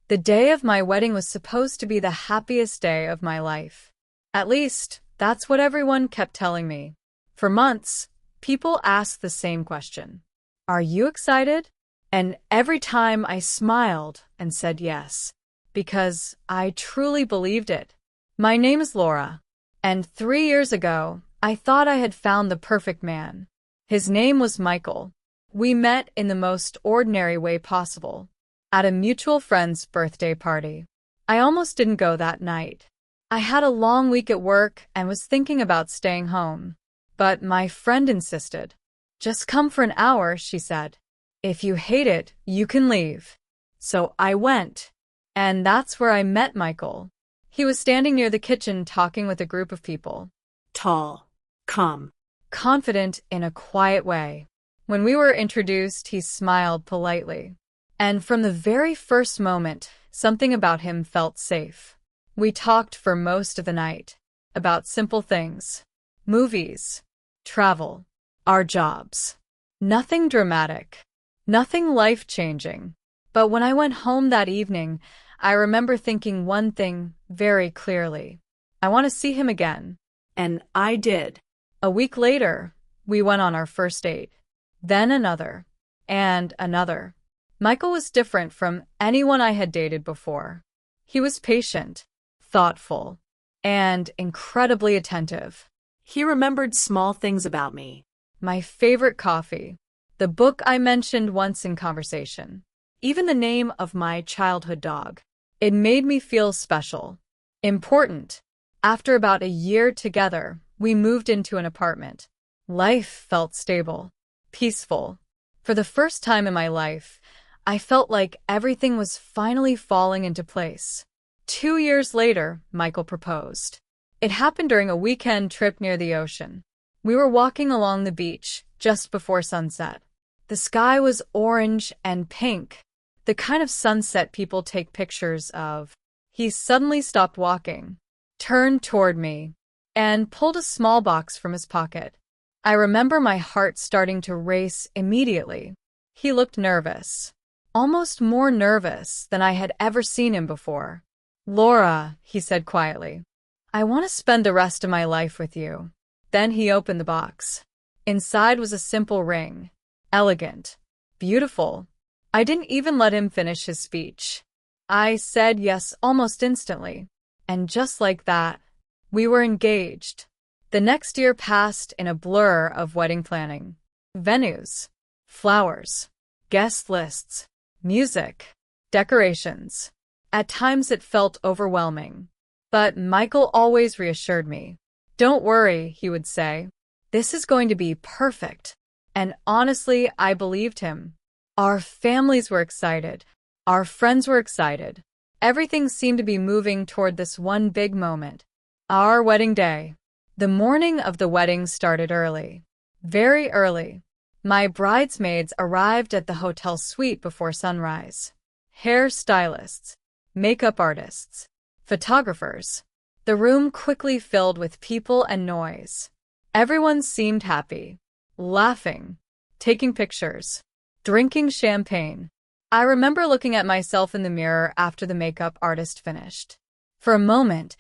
The day of my wedding was supposed to be the happiest day of my life. At least, that's what everyone kept telling me. For months, people asked the same question. Are you excited? And every time I smiled and said yes, because I truly believed it. My name is Laura, and 3 years ago, I thought I had found the perfect man. His name was Michael. We met in the most ordinary way possible, at a mutual friend's birthday party. I almost didn't go that night. I had a long week at work and was thinking about staying home. But my friend insisted. Just come for an hour, she said. If you hate it, you can leave. So I went. And that's where I met Michael. He was standing near the kitchen talking with a group of people. Tall, calm, Confident in a quiet way. When we were introduced, he smiled politely. And from the very first moment, something about him felt safe. We talked for most of the night. About simple things. Movies. Travel. Our jobs. Nothing dramatic. Nothing life-changing. But when I went home that evening, I remember thinking one thing very clearly. I want to see him again. and I did. A week later, we went on our first date. Then another. And another. Michael was different from anyone I had dated before. He was patient, thoughtful, and incredibly attentive. He remembered small things about me. My favorite coffee. The book I mentioned once in conversation. Even the name of my childhood dog. It made me feel special. Important. After about a year together, we moved into an apartment. Life felt stable. Peaceful. For the first time in my life, I felt like everything was finally falling into place. 2 years later, Michael proposed. It happened during a weekend trip near the ocean. We were walking along the beach just before sunset. The sky was orange and pink, the kind of sunset people take pictures of. He suddenly stopped walking, turned toward me, and pulled a small box from his pocket. I remember my heart starting to race immediately. He looked nervous, almost more nervous than I had ever seen him before. "Laura," he said quietly, "I want to spend the rest of my life with you." Then he opened the box. Inside was a simple ring. Elegant. Beautiful. I didn't even let him finish his speech. I said yes almost instantly. And just like that, we were engaged. The next year passed in a blur of wedding planning. Venues. Flowers. Guest lists. Music. Decorations. At times it felt overwhelming. But Michael always reassured me. "Don't worry," he would say. "This is going to be perfect." And honestly, I believed him. Our families were excited. Our friends were excited. Everything seemed to be moving toward this one big moment. Our wedding day. The morning of the wedding started early. Very early. My bridesmaids arrived at the hotel suite before sunrise. Hair stylists, makeup artists, photographers. The room quickly filled with people and noise. Everyone seemed happy, laughing, taking pictures, drinking champagne. I remember looking at myself in the mirror after the makeup artist finished. For a moment,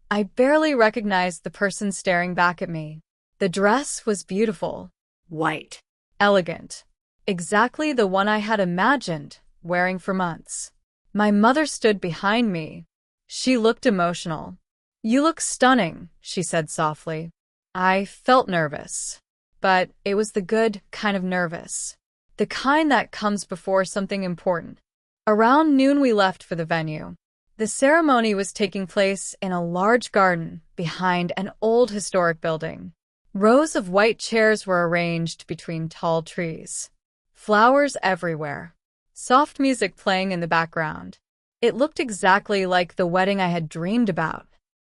I barely recognized the person staring back at me. The dress was beautiful. White. Elegant. Exactly the one I had imagined wearing for months. My mother stood behind me. She looked emotional. "You look stunning," she said softly. I felt nervous. But it was the good kind of nervous. The kind that comes before something important. Around noon we left for the venue. The ceremony was taking place in a large garden behind an old historic building. Rows of white chairs were arranged between tall trees. Flowers everywhere. Soft music playing in the background. It looked exactly like the wedding I had dreamed about.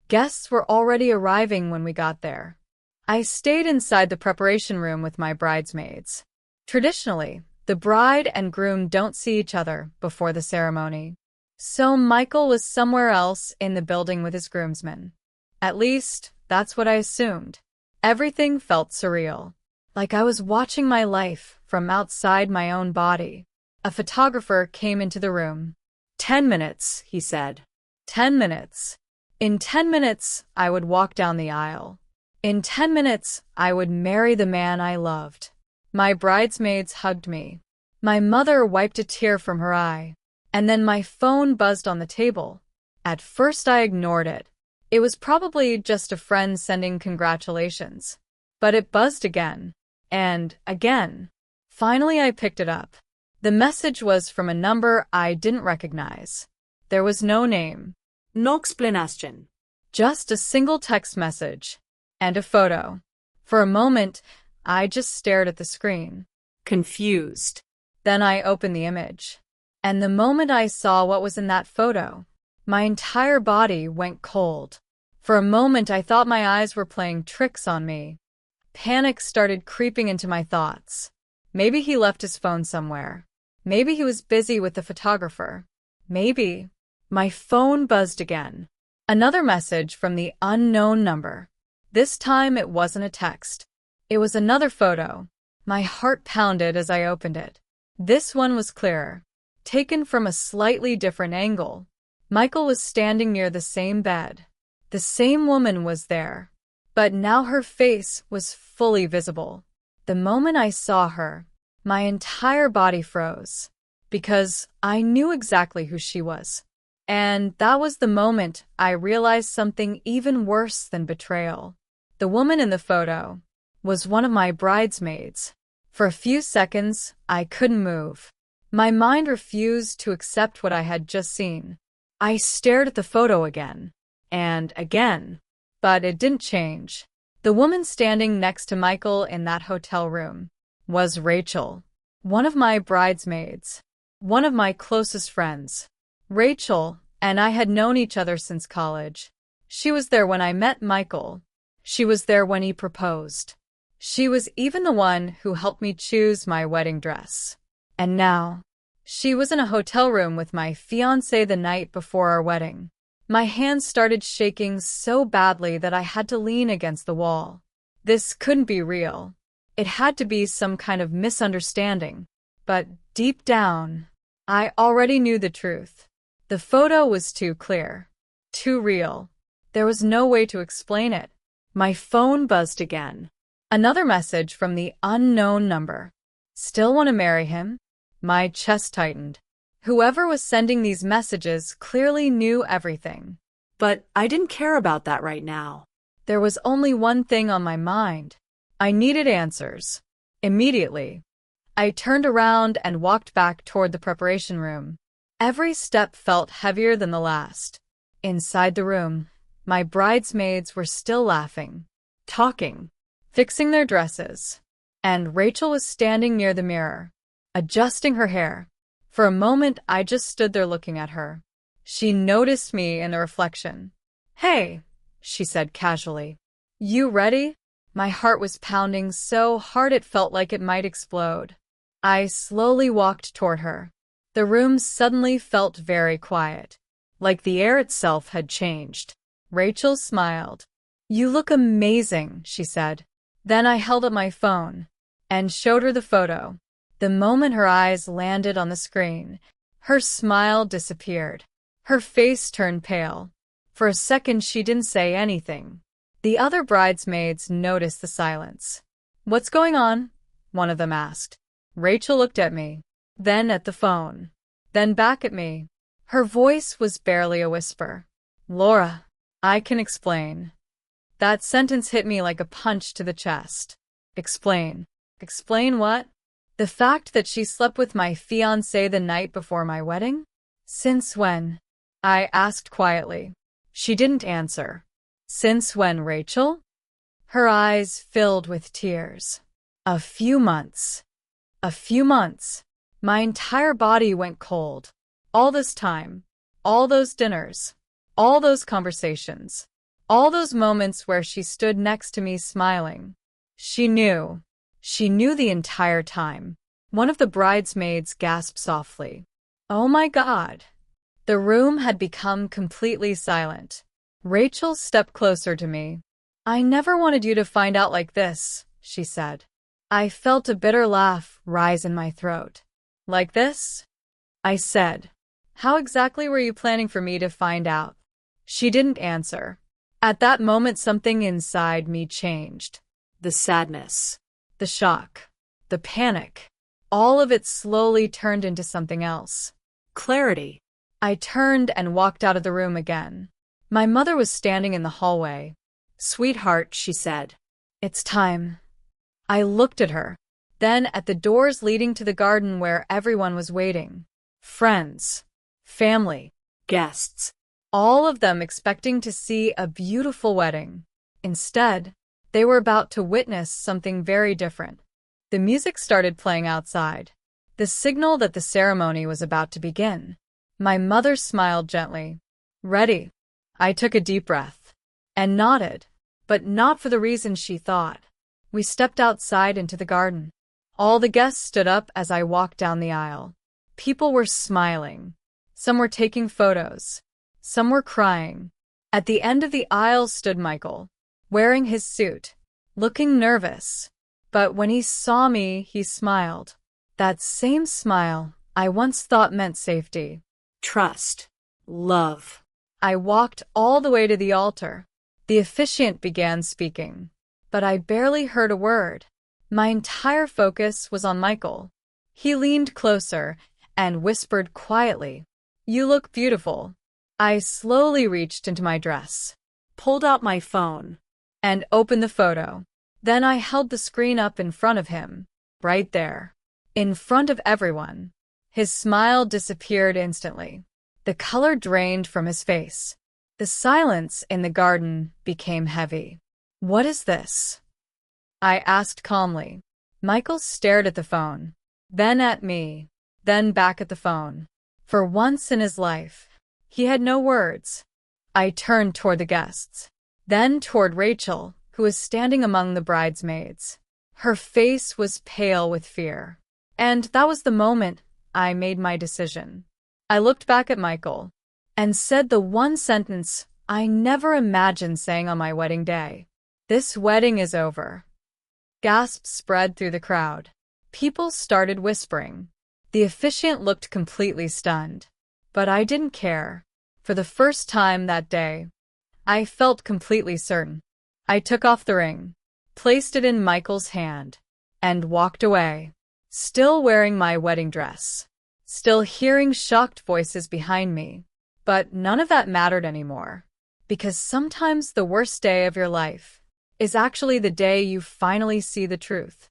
Guests were already arriving when we got there. I stayed inside the preparation room with my bridesmaids. Traditionally, the bride and groom don't see each other before the ceremony. So Michael was somewhere else in the building with his groomsmen. At least, that's what I assumed. Everything felt surreal. Like I was watching my life from outside my own body. A photographer came into the room. 10 minutes, he said. 10 minutes. In 10 minutes, I would walk down the aisle. In 10 minutes, I would marry the man I loved. My bridesmaids hugged me. My mother wiped a tear from her eye. And then my phone buzzed on the table. At first I ignored it. It was probably just a friend sending congratulations. But it buzzed again. And again. Finally I picked it up. The message was from a number I didn't recognize. There was no name. No explanation. Just a single text message. And a photo. For a moment, I just stared at the screen. Confused. Then I opened the image. And the moment I saw what was in that photo, my entire body went cold. For a moment, I thought my eyes were playing tricks on me. Panic started creeping into my thoughts. Maybe he left his phone somewhere. Maybe he was busy with the photographer. Maybe. My phone buzzed again. Another message from the unknown number. This time it wasn't a text. It was another photo. My heart pounded as I opened it. This one was clearer. Taken from a slightly different angle. Michael was standing near the same bed. The same woman was there. But now her face was fully visible. The moment I saw her, my entire body froze. Because I knew exactly who she was. And that was the moment I realized something even worse than betrayal. The woman in the photo was one of my bridesmaids. For a few seconds, I couldn't move. My mind refused to accept what I had just seen. I stared at the photo again. And again. But it didn't change. The woman standing next to Michael in that hotel room was Rachel. One of my bridesmaids. One of my closest friends. Rachel and I had known each other since college. She was there when I met Michael. She was there when he proposed. She was even the one who helped me choose my wedding dress. And now, she was in a hotel room with my fiancé the night before our wedding. My hands started shaking so badly that I had to lean against the wall. This couldn't be real. It had to be some kind of misunderstanding. But deep down, I already knew the truth. The photo was too clear. Too real. There was no way to explain it. My phone buzzed again. Another message from the unknown number. Still want to marry him? My chest tightened. Whoever was sending these messages clearly knew everything. But I didn't care about that right now. There was only one thing on my mind. I needed answers. Immediately. I turned around and walked back toward the preparation room. Every step felt heavier than the last. Inside the room, my bridesmaids were still laughing, talking, fixing their dresses. And Rachel was standing near the mirror, adjusting her hair. For a moment, I just stood there looking at her. She noticed me in the reflection. "Hey," she said casually. "You ready?" My heart was pounding so hard it felt like it might explode. I slowly walked toward her. The room suddenly felt very quiet, like the air itself had changed. Rachel smiled. "You look amazing," she said. Then I held up my phone and showed her the photo. The moment her eyes landed on the screen, her smile disappeared. Her face turned pale. For a second, she didn't say anything. The other bridesmaids noticed the silence. "What's going on?" one of them asked. Rachel looked at me, then at the phone, then back at me. Her voice was barely a whisper. "Laura, I can explain." That sentence hit me like a punch to the chest. Explain. Explain what? The fact that she slept with my fiancé the night before my wedding? Since when? I asked quietly. She didn't answer. Since when, Rachel? Her eyes filled with tears. A few months. A few months. My entire body went cold. All this time. All those dinners. All those conversations. All those moments where she stood next to me smiling. She knew. She knew the entire time. One of the bridesmaids gasped softly. "Oh my God." The room had become completely silent. Rachel stepped closer to me. "I never wanted you to find out like this," she said. I felt a bitter laugh rise in my throat. "Like this?" I said. How exactly were you planning for me to find out? She didn't answer. At that moment, something inside me changed. The sadness. The shock. The panic. All of it slowly turned into something else. Clarity. I turned and walked out of the room again. My mother was standing in the hallway. Sweetheart, she said. It's time. I looked at her, then at the doors leading to the garden where everyone was waiting. Friends, family, Guests. all of them expecting to see a beautiful wedding. Instead, they were about to witness something very different. The music started playing outside, the signal that the ceremony was about to begin. My mother smiled gently. Ready? I took a deep breath and nodded, but not for the reason she thought. We stepped outside into the garden. All the guests stood up as I walked down the aisle. People were smiling. Some were taking photos. Some were crying. At the end of the aisle stood Michael, wearing his suit, looking nervous. But when he saw me, he smiled. That same smile I once thought meant safety. Trust. Love. I walked all the way to the altar. The officiant began speaking, but I barely heard a word. My entire focus was on Michael. He leaned closer and whispered quietly, "You look beautiful." I slowly reached into my dress, Pulled out my phone. and opened the photo. Then I held the screen up in front of him, right there, in front of everyone. His smile disappeared instantly. The color drained from his face. The silence in the garden became heavy. What is this? I asked calmly. Michael stared at the phone, then at me, then back at the phone. For once in his life, he had no words. I turned toward the guests, then toward Rachel, who was standing among the bridesmaids. Her face was pale with fear. And that was the moment I made my decision. I looked back at Michael and said the one sentence I never imagined saying on my wedding day. This wedding is over. Gasps spread through the crowd. People started whispering. The officiant looked completely stunned. But I didn't care. For the first time that day, I felt completely certain. I took off the ring, placed it in Michael's hand, and walked away, still wearing my wedding dress, still hearing shocked voices behind me. But none of that mattered anymore, because sometimes the worst day of your life is actually the day you finally see the truth.